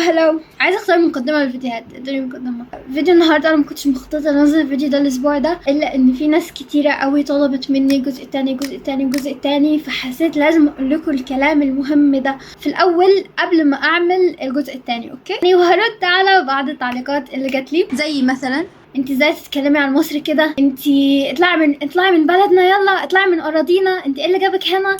هلو، عايزه اختار مقدمه للفيديوهات. ادوني مقدمه. فيديو النهارده انا مكنتش مخططه انزل الفيديو ده الاسبوع ده، الا ان في ناس كتيره قوي طلبت مني الجزء التاني الجزء التاني الجزء التاني، فحسيت لازم اقول لكم الكلام المهم ده في الاول قبل ما اعمل الجزء التاني. اوكي، وهرد على بعض التعليقات اللي جات لي، زي مثلا انت ازاي تتكلمي عن مصر كده؟ انت اطلعي من بلدنا، يلا اطلعي من اراضينا، انت ايه اللي جابك هنا؟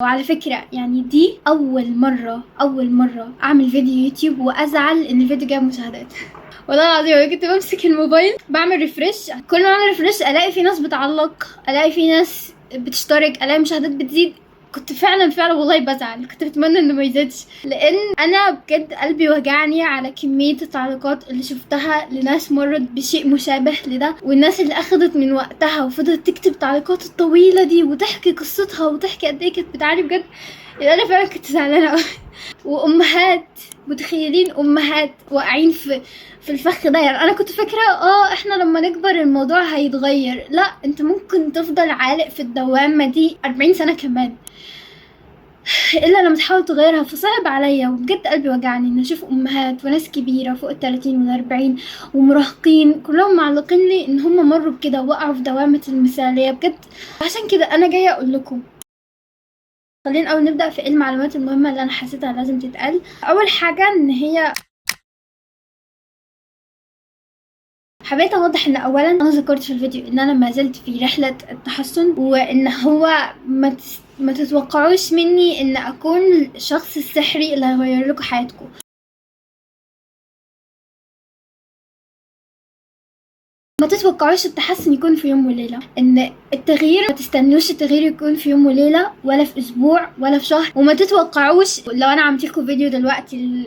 وعلى فكرة يعني دي أول مرة أعمل فيديو يوتيوب وأزعل إن الفيديو جاب مشاهدات. والله العظيم أنا كنت بمسك الموبايل بعمل ريفرش، كل ما أعمل ريفرش ألاقي في ناس بتعلق، ألاقي في ناس بتشترك، ألاقي مشاهدات بتزيد. كنت فعلا والله بزعل، كنت بتمنى انه ما يزيدش، لان انا بجد قلبي وجعني على كمية التعليقات اللي شفتها لناس مرت بشيء مشابه لده، والناس اللي اخدت من وقتها وفضلت تكتب تعليقات الطويلة دي وتحكي قصتها وتحكي قد ايه كانت بتعاني بجد. يعني انا فعلا كنت زعلانة قوي. وامهات، متخيلين امهات واقعين في الفخ ده. يعني انا كنت فاكره احنا لما نكبر الموضوع هيتغير، لا، انت ممكن تفضل عالق في الدوامه دي 40 سنه كمان الا لما تحاول تغيرها. فصعب عليا وبجد قلبي وجعني ان اشوف امهات وناس كبيره فوق ال30 وال40 ومراهقين كلهم معلقين لي ان هم مروا بكده ووقعوا في دوامه المثاليه بجد. عشان كده انا جايه اقول لكم، خلينا اول نبدا في ايه المعلومات المهمه اللي انا حسيتها لازم تتقال. اول حاجه ان هي حبيت اوضح ان اولا انا ذكرت في الفيديو ان انا ما زلت في رحله التحسن، وان هو ما تتوقعوش مني ان اكون الشخص السحري اللي هيغير لكم حياتكم. ما تتوقعوش التحسن يكون في يوم وليلة، ان التغيير ما تستنوش التغيير يكون في يوم وليلة ولا في اسبوع ولا في شهر. وما تتوقعوش لو انا عملت لكم فيديو دلوقتي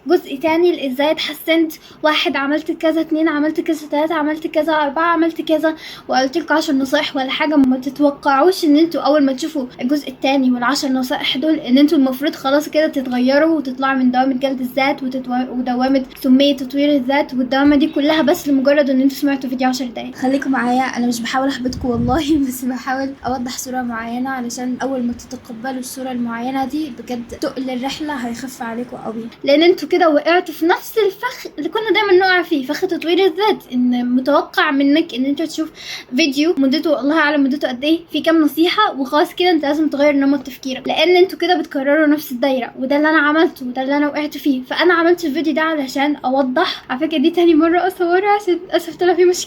جزء تاني ازاي اتحسنت، واحد عملت كذا، اتنين عملت كذا، تلاتة عملت كذا، اربعة عملت كذا، وقلت لكم 10 نصايح ولا حاجة. ما تتوقعوش ان انتوا اول ما تشوفوا الجزء التاني وال10 نصائح دول ان انتوا المفروض خلاص كده تتغيروا وتطلعوا من دوامة جلد الذات ودوامة سمية تطوير الذات والدوامة دي كلها بس لمجرد ان انتوا سمعتوا فيديو 10 دقايق. خليكم معايا، انا مش بحاول احبطكم والله بس بحاول اوضح صورة معينة علشان اول ما تتقبلوا الصورة المعينة دي بجد تقل الرحلة هيخف عليكم قوي، لان انتوا كده وقعتوا في نفس الفخ اللي كنا دايما نقع فيه، فخ تطوير الذات. ان متوقع منك ان انت تشوف فيديو مدته الله اعلم مدته قد ايه في كام نصيحة وخلاص كده انت لازم تغير نمط تفكيرك، لان انتوا كده بتكرروا نفس الدايرة. وده اللي انا عملته وده اللي انا وقعت فيه. فانا عملت الفيديو ده علشان اوضح. على فكرة دي تاني مرة اصورها عشان اسف طلع فيه مشكلة.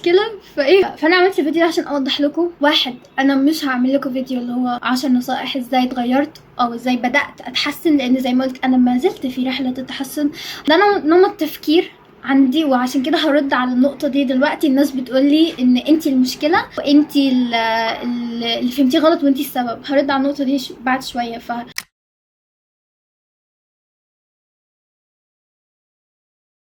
فانا عملت الفيديو ده عشان اوضح لكم، واحد، انا مش هعمل لكم فيديو اللي هو 10 نصائح ازاي اتغيرت او ازاي بدات اتحسن، لان زي ما قلت انا ما زلت في رحله التحسن. ده نمط تفكير عندي، وعشان كده هرد على النقطة دي دلوقتي. الناس بتقولي ان انتي المشكلة وانتي اللي فهمتيه غلط وانتي السبب. هرد على النقطة دي بعد شوية.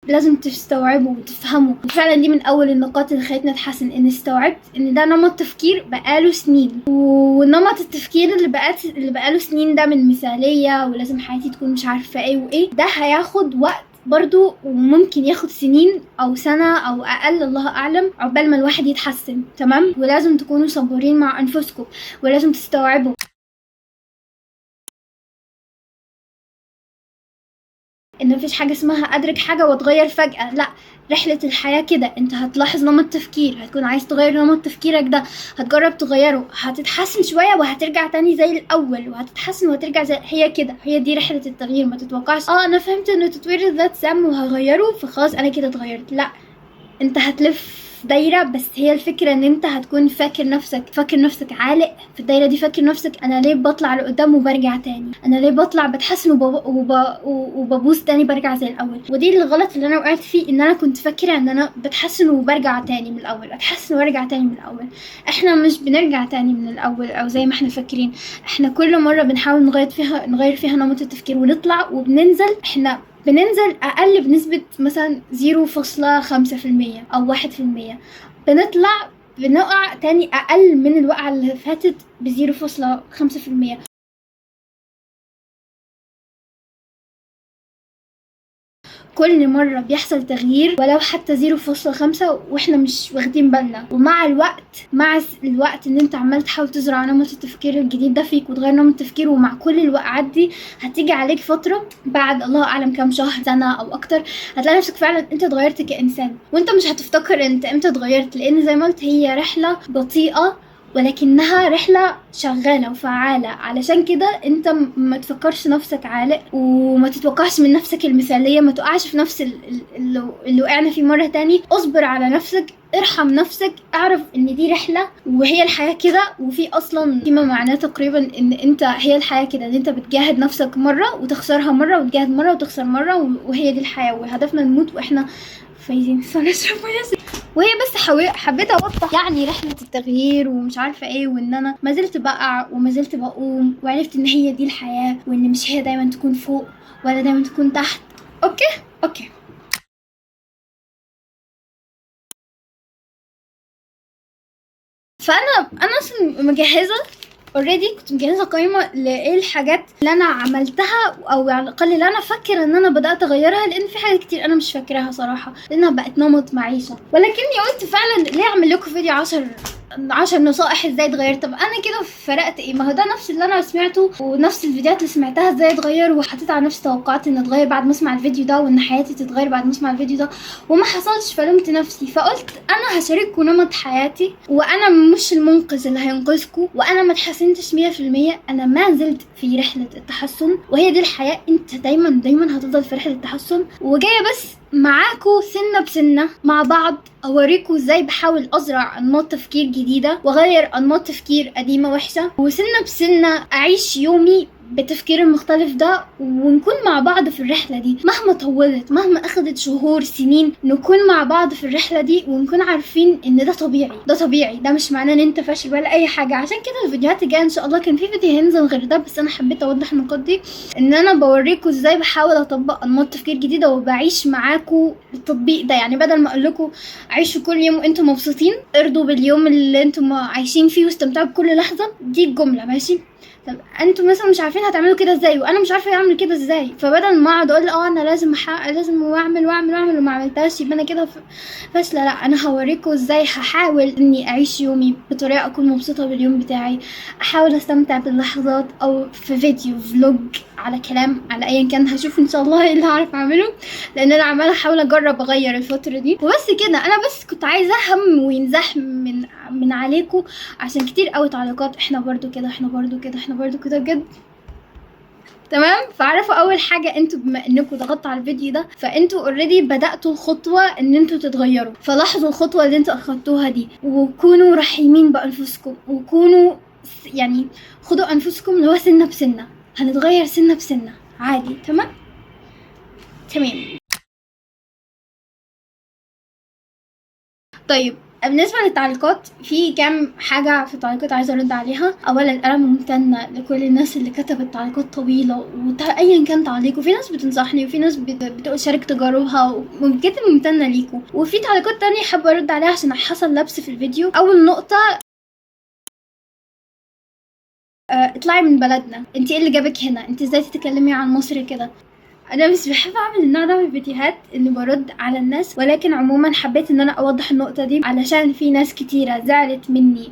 لازم تستوعبوا وتفهموا فعلا. دي من اول النقاط اللي خلتني اتحسن، ان استوعبت ان ده نمط تفكير بقاله سنين، ونمط التفكير اللي بقاله سنين ده من مثالية ولازم حياتي تكون مش عارفة ايه وايه، ده هياخد وقت برضو، وممكن ياخد سنين او سنة او اقل الله اعلم عقبال ما الواحد يتحسن. تمام، ولازم تكونوا صبورين مع انفسكم، ولازم تستوعبوا ان مفيش حاجه اسمها ادرك حاجه واتغير فجاه. لا، رحله الحياه كده. انت هتلاحظ نمط تفكير، هتكون عايز تغير نمط تفكيرك ده، هتجرب تغيره، هتتحسن شويه وهترجع تاني زي الاول، وهتتحسن وهترجع زي هي كده. هي دي رحله التغيير. ما تتوقعش انا فهمت ان تطوير الذات سام وهغيره فخلاص انا كده اتغيرت. لا، انت هتلف دايرة. بس هي الفكرة ان انت هتكون فاكر نفسك عالق في الدايرة دي، فاكر نفسك انا ليه بطلع لقدام وبرجع تاني، انا ليه بطلع بتحسن وببوظ تاني برجع زي الاول. ودي الغلط اللي انا وقعت فيه، ان انا كنت فاكرة ان انا بتحسن وبرجع تاني من الاول، اتحسن وارجع تاني من الاول. احنا مش بنرجع تاني من الاول او زي ما احنا فاكرين. احنا كل مرة بنحاول نغير فيها نمط التفكير ونطلع وبننزل. احنا بننزل اقل بنسبة مثلا 0.5% او 1%. بنقع تاني اقل من الوقعة اللي فاتت ب0.5%. كل مرة بيحصل تغيير ولو حتى 0.5 واحنا مش واخدين بالنا. ومع الوقت ان انت عمال تحاول تزرع نمط التفكير الجديد ده فيك وتغير نمط التفكير، ومع كل الوقعات دي هتيجي عليك فترة بعد الله اعلم كام شهر، سنة او اكتر، هتلاقي نفسك فعلا انت اتغيرت كإنسان، وانت مش هتفتكر انت امتى اتغيرت، لان زي ما قلت هي رحلة بطيئة ولكنها رحلة شغالة وفعالة. علشان كده انت ما تفكرش نفسك عالق، وما تتوقعش من نفسك المثالية، ما تقعش في نفس اللي وقعنا فيه مرة تاني. اصبر على نفسك، ارحم نفسك، اعرف ان دي رحلة وهي الحياة كده. وفي اصلا فيما معناه تقريبا ان انت هي الحياة كده، ان انت بتجاهد نفسك مرة وتخسرها مرة، وتجاهد مرة وتخسر مرة، وهي دي الحياة، وهدفنا نموت واحنا فايزين. وهي بس حبيت اوضح يعني رحلة التغيير ومش عارفة ايه، وان انا ما زلت بقع وما زلت بقوم، وعرفت ان هي دي الحياة، وان مش هي دايما تكون فوق ولا دايما تكون تحت. اوكي فانا اصلا مجهزة اوريدي، كنت مجهزه قائمه لايه الحاجات اللي انا عملتها، او على الاقل اللي انا فاكره ان انا بدات اغيرها، لان في حاجات كتير انا مش فاكراها صراحه لانها بقت نمط معيشه. ولكني قلت فعلا ليه اعمل لكم فيديو 10 نصائح ازاي اتغير. طب انا كده فرقت ايه؟ ما هو ده نفس اللي انا سمعته ونفس الفيديوهات اللي سمعتها ازاي اتغير، وحطيت على نفسي توقعات ان اتغير بعد ما اسمع الفيديو ده، وان حياتي تتغير بعد ما اسمع الفيديو ده، وما حصلش. فلومت نفسي، فقلت انا هشارككم نمط حياتي، وانا مش المنقذ اللي هينقذكم، وانا ما اتحسنتش 100%، انا ما زلت في رحله التحسن، وهي دي الحياه. انت دايما هتفضل في رحله التحسن، وجايه بس معاكو سنة بسنة مع بعض اوريكم ازاي بحاول ازرع انماط تفكير جديدة واغير انماط تفكير قديمة وحشة، وسنة بسنة اعيش يومي بالتفكير المختلف ده، ونكون مع بعض في الرحلة دي مهما طولت، مهما اخدت شهور سنين، نكون مع بعض في الرحلة دي، ونكون عارفين ان ده طبيعي، ده مش معناه ان انت فاشل ولا اي حاجة. عشان كده الفيديوهات الجاية ان شاء الله، كان في فيديو هينزل غير ده بس انا حبيت اوضح النقاط دي، ان انا بوريكم ازاي بحاول اطبق انماط تفكير جديدة وبعيش معاكم التطبيق ده. يعني بدل ما اقول لكم عيشوا كل يوم وانتم مبسوطين، ارضوا باليوم اللي انتم عايشين فيه واستمتعوا بكل لحظة، دي الجملة ماشي. طب انتوا مثلا مش عارفين هتعملوا كده ازاي، وانا مش عارفه اعمل كده ازاي، فبدل ما اقعد اقول انا لازم لازم واعمل وما عملتهاش يبقى انا كده فاشله، لا، انا هوريكم ازاي هحاول اني اعيش يومي بطريقه اكون مبسوطه باليوم بتاعي، احاول استمتع باللحظات، او في فيديو فلوج على كلام على ايا كان، هشوف ان شاء الله ايه اللي هعرف اعمله، لان انا عماله احاول اجرب اغير الفتره دي. وبس كده، انا بس كنت عايزه هم وينزح من عليكم، عشان كتير قوي تعليقات احنا برضو كده بجد. تمام، فعرفوا اول حاجه، انتوا بما انكم ضغطتوا على الفيديو ده فانتوا اوريدي بداتوا خطوه ان انتوا تتغيروا، فلاحظوا الخطوه اللي انتوا اخدتوها دي، وكونوا رحيمين بانفسكم، وكونوا يعني خدوا انفسكم اللي هو سنه بسنه، هنتغير سنه بسنه عادي. تمام. طيب بالنسبة للتعليقات، في كام حاجة في التعليقات عايزة ارد عليها. اولا انا ممتنة لكل الناس اللي كتبت تعليقات طويلة ايا كان تعليق، وفي ناس بتنصحني، وفي ناس بتشارك تجاربها، وبجد ممتنة ليكم. وفي تعليقات تانية حابة ارد عليها عشان حصل لبس في الفيديو. اول نقطة، اطلعي من بلدنا، انت ايه اللي جابك هنا؟ انت ازاي تتكلمي عن مصر كده؟ انا مش بحب اعمل النوع ده من الفيديوهات اني برد على الناس، ولكن عموما حبيت ان انا اوضح النقطه دي علشان في ناس كتيره زعلت مني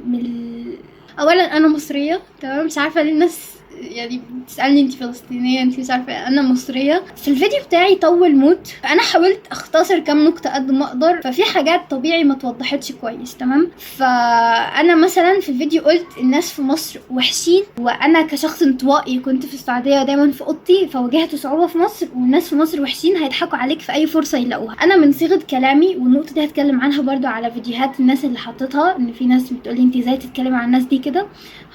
اولا انا مصريه، تمام، مش عارفه ليه الناس يعني بتسالني انت فلسطينيه، انت مش عارفه، انا مصريه. في الفيديو بتاعي طول موت، فانا حاولت اختصر كام نقطه قد ما اقدر، ففي حاجات طبيعي ما توضحتش كويس. تمام، فانا مثلا في الفيديو قلت الناس في مصر وحشين، وانا كشخص انطوائي كنت في السعوديه دايما في اوضتي، فواجهت صعوبه في مصر، والناس في مصر وحشين، هيضحكوا عليك في اي فرصه يلاقوها. انا من صيغه كلامي، والنقطه دي هتكلم عنها برضو على فيديوهات الناس اللي حطيتها، ان في ناس بتقولي انت ازاي تتكلمي عن الناس دي كده،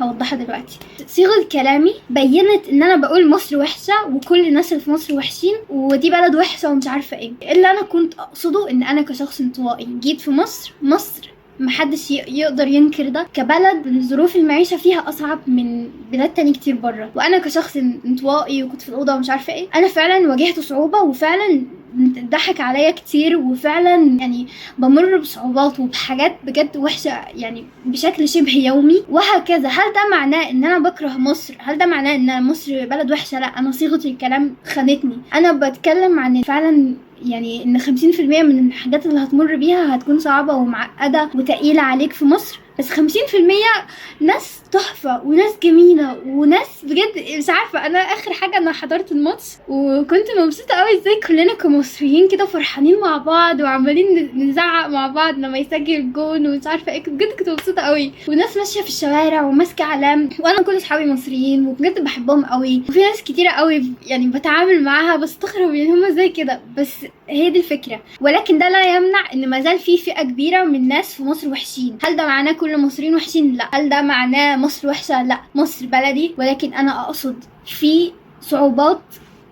هوضحها دلوقتي. صيغه كلامي بينت ان انا بقول مصر وحشه وكل الناس اللي في مصر وحشين ودي بلد وحشه ومش عارفه ايه. اللي انا كنت اقصده ان انا كشخص انطوائي جيت في مصر محدش يقدر ينكر ده، كبلد الظروف المعيشه فيها اصعب من بلاد تاني كتير بره، وانا كشخص انطوائي وكنت في الاوضه ومش عارفه ايه، انا فعلا واجهت صعوبه، وفعلا ضحك عليا كتير، وفعلا يعني بمر بصعوبات وبحاجات بجد وحشه يعني بشكل شبه يومي وهكذا. هل ده معناه ان انا بكره مصر؟ هل ده معناه ان مصر بلد وحشه؟ لا، انا صيغه الكلام خانتني. انا بتكلم عن فعلا يعني ان 50% من الحاجات اللي هتمر بيها هتكون صعبة ومعقدة وتقيلة عليك في مصر، بس 50% ناس تحفة وناس جميلة وناس بجد مش عارفة. انا اخر حاجة انا حضرت الماتش وكنت مبسوطة قوي ازاي كلنا كمصريين كده فرحانين مع بعض وعمالين نزعق مع بعض لما يسجل الجون ومش عارفة ايه. بجد كنت مبسوطة قوي، وناس ماشية في الشوارع وماسكة علام، وانا كل اصحابي مصريين وبجد بحبهم قوي، وفي ناس كتيرة قوي يعني بتعامل معاها بستغرب يعني هما زي كده، بس هي دي الفكرة. ولكن ده لا يمنع ان مازال في فئة كبيرة من الناس في مصر وحشين. هل ده معناه كل المصريين وحشين؟ لا. هل ده معناه مصر وحشة؟ لا، مصر بلدي، ولكن انا اقصد في صعوبات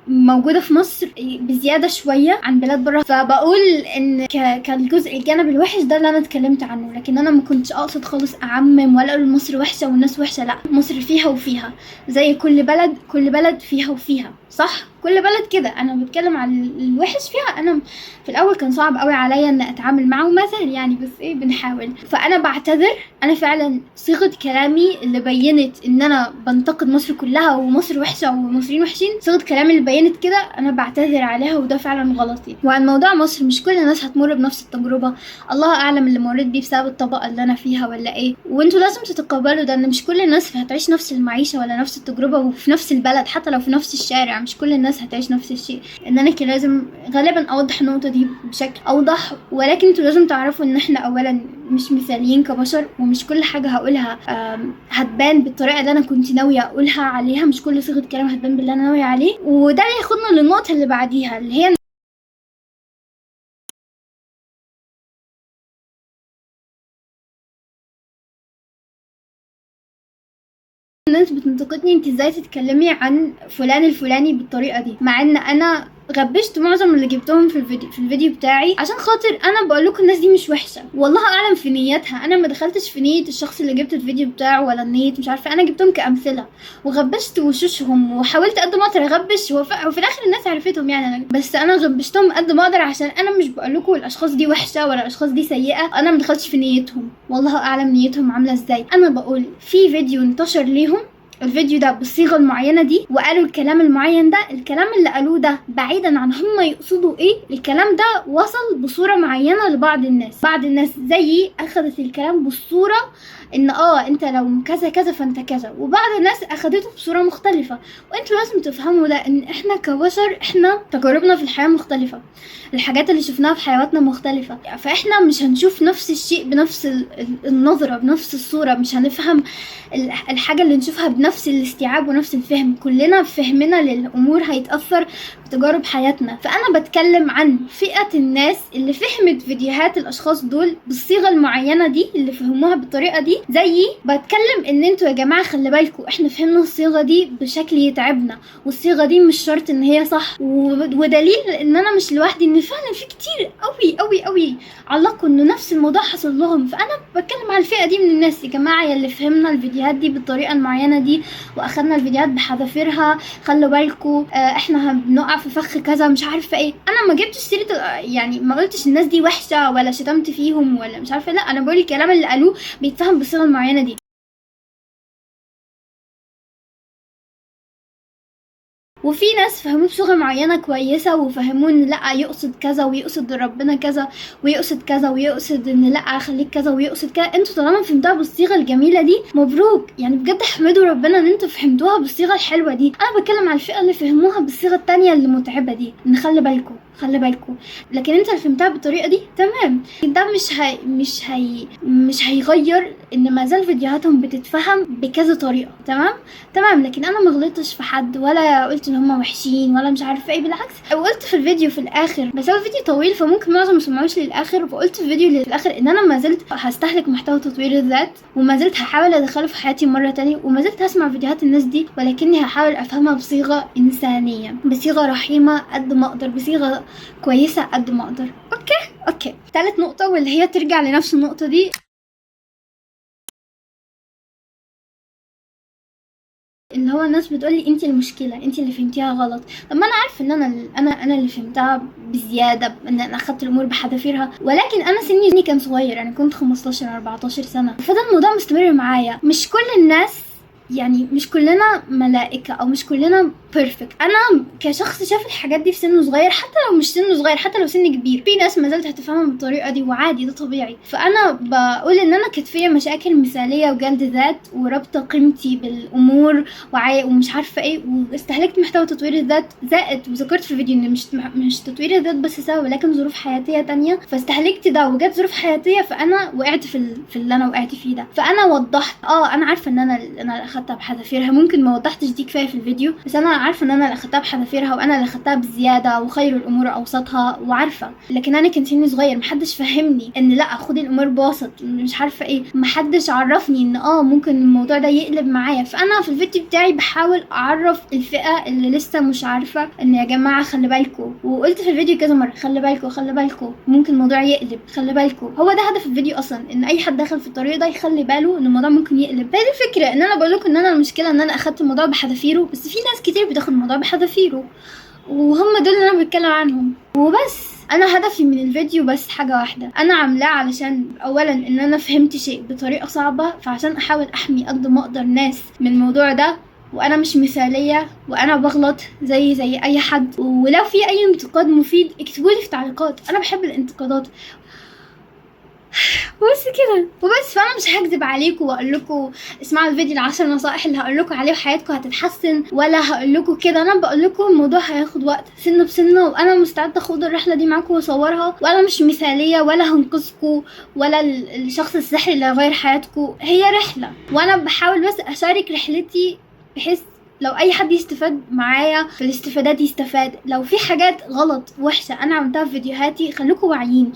موجودة في مصر بزيادة شوية عن بلاد برا. فبقول ان كالجزء الجانب الوحش ده اللي انا اتكلمت عنه، لكن انا ما كنتش اقصد خالص اعمم ولا اقول مصر وحشة والناس وحشة. لا، مصر فيها وفيها زي كل بلد، كل بلد فيها وفيها، صح؟ كل بلد كده. انا بتكلم عن الوحش فيها. انا في الاول كان صعب قوي عليا ان اتعامل معه وما زال يعني، بس ايه بنحاول. فانا بعتذر، انا فعلا صيغه كلامي اللي بينت ان انا بنتقد مصر كلها ومصر وحشه والمصريين وحشين، صيغه كلامي اللي بينت كده انا بعتذر عليها، وده فعلا غلطي. وعن موضوع مصر، مش كل الناس هتمر بنفس التجربه، الله اعلم اللي مريت بيه بسبب الطبقه اللي انا فيها ولا ايه. وانتوا لازم تتقبلوا ده، ان مش كل الناس هتعيش نفس المعيشه ولا نفس التجربه وفي نفس البلد، حتى لو في نفس الشارع مش كل الناس هتعيش نفس الشيء. ان انا كده لازم غالبا اوضح النقطه دي بشكل اوضح. ولكن انتوا لازم تعرفوا ان احنا اولا مش مثاليين كبشر، ومش كل حاجه هقولها هتبان بالطريقه اللي انا كنت ناويه اقولها عليها، مش كل صيغه كلام هتبان باللي انا ناويه عليه. وده اللي ياخدنا للنقطه اللي بعديها، اللي هي الناس بتنتقدني انت ازاي تتكلمي عن فلان الفلاني بالطريقه دي، مع ان انا غبشت معظم اللي جبتهم في الفيديو بتاعي عشان خاطر انا بقول لكم الناس دي مش وحشه، والله اعلم في نيتها. انا ما دخلتش في نيه الشخص اللي جبت الفيديو بتاعه ولا نيه مش عارفه، انا جبتهم كامثله وغبشت وشوشهم وحاولت قد ما اقدر اغبش، وفي الاخر الناس عرفتهم يعني. بس انا غبشتهم قد ما اقدر عشان انا مش بقول لكم الاشخاص دي وحشه ولا الاشخاص دي سيئه، انا ما دخلتش في نيتهم، والله اعلم نيتهم عامله ازاي. انا بقول في فيديو انتشر ليهم، الفيديو ده بالصيغه المعينه دي، وقالوا الكلام المعين ده، الكلام اللي قالوه ده بعيدا عن هم يقصدوا ايه، الكلام ده وصل بصوره معينه لبعض الناس. بعض الناس زيي اخذت الكلام بالصوره ان انت لو كذا كذا فانت كذا، وبعض الناس اخدته بصوره مختلفه. وانتوا لازم تفهموا ده، ان احنا كبشر احنا تجاربنا في الحياه مختلفه، الحاجات اللي شفناها في حياتنا مختلفه، فاحنا مش هنشوف نفس الشيء بنفس النظره بنفس الصوره، مش هنفهم الحاجه اللي نشوفها بنفس الاستيعاب ونفس الفهم. كلنا فهمنا للامور هيتاثر بتجارب حياتنا. فانا بتكلم عن فئه الناس اللي فهمت فيديوهات الاشخاص دول بالصيغه المعينه دي، اللي فهموها بالطريقه دي زيي. بتكلم ان انتوا يا جماعه خلي بالكم، احنا فهمنا الصيغه دي بشكل يتعبنا، والصيغه دي مش شرط ان هي صح. ودليل ان انا مش لوحدي، ان فعلا في كتير قوي قوي قوي علقوا انه نفس الموضوع حصل لهم. فانا بتكلم على الفئه دي من الناس، يا جماعه يا اللي فهمنا الفيديوهات دي بالطريقه المعينه دي واخدنا الفيديوهات بحذافيرها، خلوا بالكم احنا بنقع في فخ كذا مش عارفه ايه. انا ما جبتش سيره يعني ما قلتش الناس دي وحشه ولا شتمت فيهم ولا مش عارفه، لا، انا بقول الكلام اللي قالوه بيتفهم بالصيغه المعينه دي. وفي ناس فهموه بصيغه معينه كويسه وفهموه ان لا يقصد كذا ويقصد ربنا كذا ويقصد كذا ويقصد ان لا خليك كذا ويقصد كذا. انتوا طالما فهمتوها بالصيغه الجميله دي مبروك، يعني بجد احمدوا ربنا ان انتوا فهمتوها بالصيغه الحلوه دي. انا بتكلم على الفئه اللي فهموها بالصيغه التانية اللي متعبه دي، ان خلي بالكم خلي بالكم. لكن انت اللي فهمتها بالطريقه دي تمام، ده مش هيغير ان ما زال فيديوهاتهم بتتفهم بكذا طريقه. تمام. لكن انا ما غلطتش في حد ولا قلت ان هم وحشين ولا مش عارفه ايه، بالعكس وقلت في الفيديو في الاخر، بس هو الفيديو طويل فممكن معظم ما سمعوش للاخر، فقلت في الفيديو اللي في الاخر ان انا ما زلت هستهلك محتوى تطوير الذات، وما زلت هحاول ادخله في حياتي مره تانية، وما زلت هسمع فيديوهات الناس دي، ولكني هحاول افهمها بصيغه انسانيه، بصيغه رحيمه قد ما اقدر، بصيغه كويسه قد ما اقدر. اوكي. ثالث نقطه واللي هي ترجع لنفس النقطه دي، اللي هو الناس بتقولي انت المشكله، انت اللي فهمتيها غلط. طب ما انا عارفه ان انا اللي فهمتها بزياده، ان انا اخدت الامور بحذافيرها، ولكن انا سني كان صغير، يعني كنت 15 14 سنه، فده الموضوع مستمر معايا. مش كل الناس يعني مش كلنا ملائكة او مش كلنا بيرفكت. انا كشخص شاف الحاجات دي في سن صغير، حتى لو مش سن صغير، حتى لو سن كبير، في ناس ما زالت هتفهمها بالطريقة دي وعادي، ده طبيعي. فانا بقول ان انا كانت فيا مشاكل مثالية وجلد ذات وربط قيمتي بالامور ومش عارفة ايه، واستهلكت محتوى تطوير الذات، زائد وذكرت في الفيديو ان مش تطوير الذات بس سبب، ولكن ظروف حياتية تانية. فاستهلكت ده وجت ظروف حياتية، فانا وقعت في اللي انا وقعت فيه ده. فانا وضحت انا عارفة ان انا اخدتها بحذافيرها، ممكن ما وضحتش دي كفاية في الفيديو، بس انا عارفة ان انا اللي اخدتها بحذافيرها وانا اللي اخدتها بزيادة، وخير الامور اوسطها، وعارفة. لكن انا كان سني صغير، محدش فهمني ان لا خدي الامور بوسط، مش عارفة ايه، محدش عرفني ان ممكن الموضوع ده يقلب معايا. فانا في الفيديو بتاعي بحاول اعرف الفئة اللي لسه مش عارفة ان يا جماعة خلي بالكم، وقلت في الفيديو كذا مرة خلي بالكم ممكن الموضوع يقلب، خلي بالكم. هو ده هدف الفيديو اصلا، ان اي حد داخل في الطريق ده يخلي باله ان الموضوع ممكن يقلب. هي دي الفكرة، ان انا بقول لكم ان انا المشكلة ان انا اخدت الموضوع بحذافيره، بس في ناس كتير بتاخد الموضوع بحذافيره، وهم دول اللي انا بتكلم عنهم وبس. انا هدفي من الفيديو بس حاجة واحدة، انا عاملاه علشان اولا ان انا فهمت شيء بطريقة صعبة، فعشان احاول احمي قد ما اقدر ناس من الموضوع ده. وانا مش مثالية، وانا بغلط زي اي حد، ولو في اي انتقاد مفيد اكتبولي في تعليقات، انا بحب الانتقادات. بس كده وبس. فانا مش هكذب عليكم واقول لكم اسمعوا الفيديو ال10 نصائح اللي هقول لكم عليه وحياتكم هتتحسن، ولا هقول لكم كده. انا بقول لكم الموضوع هياخد وقت سنه بسنه، وانا مستعده اخوض الرحله دي معاكم واصورها، وانا مش مثاليه ولا هنقذكم ولا الشخص السحري اللي هيغير حياتكم. هي رحله، وانا بحاول بس اشارك رحلتي بحيث لو اي حد يستفاد معايا في الاستفادات يستفاد. لو في حاجات غلط وحشه انا عملتها في فيديوهاتي خليكم واعيين.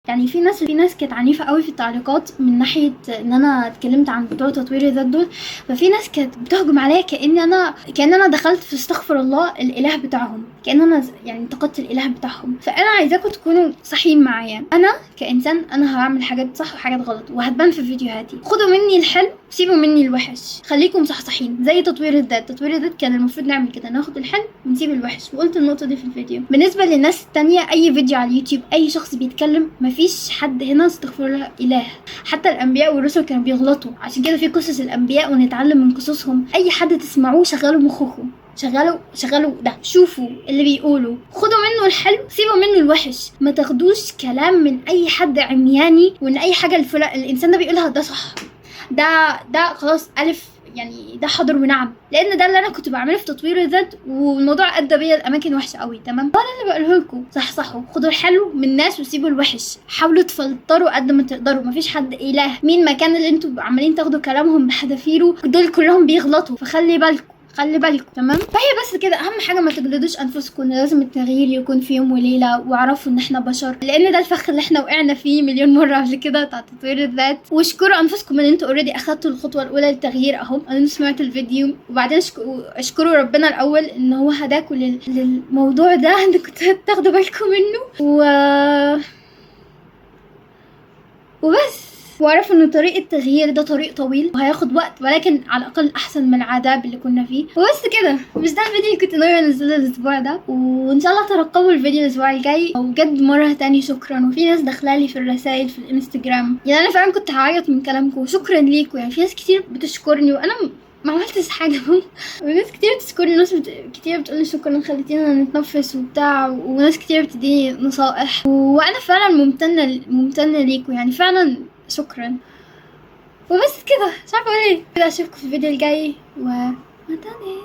يعني في ناس كانت عنيفه قوي في التعليقات من ناحيه ان انا اتكلمت عن بتوع تطوير الذات دول، ففي ناس كانت بتهجم عليا كأن انا دخلت في استغفر الله الاله بتاعهم، كأن انا يعني انتقدت الاله بتاعهم. فانا عايزاكم تكونوا صحيين معايا، انا كإنسان انا هعمل حاجات صح وحاجات غلط وهتبان في فيديوهاتي. خدوا مني الحلو سيبوا مني الوحش، خليكم صحصحين زي تطوير الذات. تطوير الذات كان المفروض نعمل كده، ناخد الحلو ونسيب الوحش، وقلت النقطه دي في الفيديو. بالنسبه للناس التانية، اي فيديو على اليوتيوب اي شخص بيتكلم مفيش حد هنا استغفر الله اله، حتى الانبياء والرسل كانوا بيغلطوا، عشان كده في قصص الانبياء ونتعلم من قصصهم. اي حد تسمعوه شغلوا مخكم، شغلوا ده، شوفوا اللي بيقولوا، خدوا منه الحلو سيبوا منه الوحش. ما تاخدوش كلام من اي حد عمياني وان اي حاجه الانسان ده بيقولها ده صح، ده خلاص الف، يعني ده حاضر ونعم. لان ده اللي انا كنت بعمله في تطوير الذات، والموضوع ادى بيا الاماكن وحشه قوي. تمام، ده اللي بقوله لكم، صحصحوا، خدوا الحلو من الناس وسيبوا الوحش، حاولوا تفلتروا قد ما تقدروا. مفيش حد اله. مين مكان اللي انتوا عمالين تاخدوا كلامهم بحذافيره دول كلهم بيغلطوا، فخلي بالكم تمام. فهي بس كده، اهم حاجه ما تجلدوش انفسكم، لازم التغيير يكون في يوم وليله، واعرفوا ان احنا بشر، لان ده الفخ اللي احنا وقعنا فيه مليون مره قبل كده بتاع تطوير الذات. واشكروا انفسكم ان انتوا اوريدي اخدتوا الخطوه الاولى للتغيير اهو، انا سمعت الفيديو. وبعدين اشكروا ربنا الاول ان هو هداكم للموضوع ده انكم تاخدوا بالكم منه وبس. واعرف ان طريق التغيير ده طريق طويل وهياخد وقت، ولكن على الاقل احسن من العذاب اللي كنا فيه. وبس كده، مش ده الفيديو اللي كنت ناوية انزله الاسبوع ده، وان شاء الله ترقبوا الفيديو الاسبوع الجاي. وبجد مره تاني شكرا. وفي ناس داخلالي في الرسائل في الانستجرام، يعني انا فعلا كنت هعيط من كلامكم، شكرا ليكم. يعني في ناس كتير بتشكرني وانا ما عملتش حاجه وناس كتير بتشكرني، ناس كتير بتقولي شكرا خليتينا نتنفس وبتاع، وناس كتير بتديني نصائح، وانا فعلا ممتنه ليكم، يعني فعلا شكرا. وبس كده، مش عارفه اقول ايه. كده اشوفكم في الفيديو الجاي ومتاني.